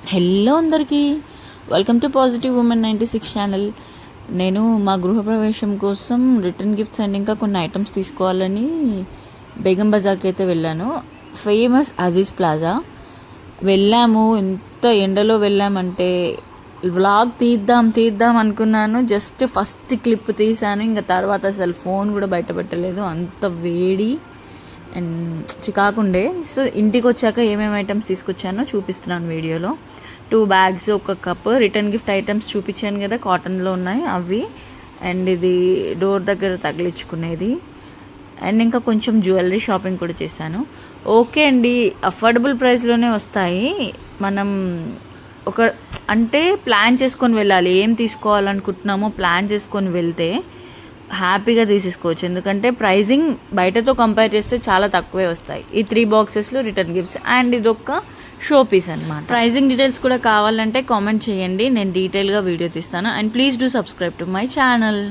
Hello అందరికీ, welcome to positive women 96 channel. నేను మా గృహప్రవేశం కోసం రిటర్న్ గిఫ్ట్స్ అండ్ ఇంకా కొన్ని ఐటమ్స్ తీసుకోవాలని బేగం బజార్కి అయితే వెళ్ళాను. ఫేమస్ అజీజ్ ప్లాజా వెళ్ళాము. ఎంత ఎండలో వెళ్ళామంటే వ్లాగ్ తీద్దాం అనుకున్నాను. జస్ట్ ఫస్ట్ క్లిప్ తీసాను, ఇంకా తర్వాత అసలు ఫోన్ కూడా బయట పెట్టలేదు, అంత వేడి అండ్ చికాకుండే. సో ఇంటికి వచ్చాక ఏమేమి ఐటమ్స్ తీసుకొచ్చానో చూపిస్తున్నాను వీడియోలో. 2 బ్యాగ్స్, ఒక కప్, రిటర్న్ గిఫ్ట్ ఐటమ్స్ చూపించాను కదా, కాటన్లో ఉన్నాయి అవి, అండ్ ఇది డోర్ దగ్గర తగిలించుకునేది, అండ్ ఇంకా కొంచెం జ్యువెలరీ షాపింగ్ కూడా చేశాను. ఓకే అండి, అఫోర్డబుల్ ప్రైస్లోనే వస్తాయి. మనం అంటే ప్లాన్ చేసుకొని వెళ్ళాలి. ఏం తీసుకోవాలనుకుంటున్నామో ప్లాన్ చేసుకొని వెళ్తే హ్యాపీగా తీసేసుకోవచ్చు. ఎందుకంటే ప్రైజింగ్ బయటతో కంపేర్ చేస్తే చాలా తక్కువే వస్తాయి. ఈ 3 బాక్సెస్లో రిటర్న్ గిఫ్ట్స్ అండ్ ఇదొక షో పీస్ అనమాట. ప్రైజింగ్ డీటెయిల్స్ కూడా కావాలంటే కామెంట్ చేయండి, నేను డీటెయిల్గా వీడియో తీస్తాను. And please do subscribe to my channel.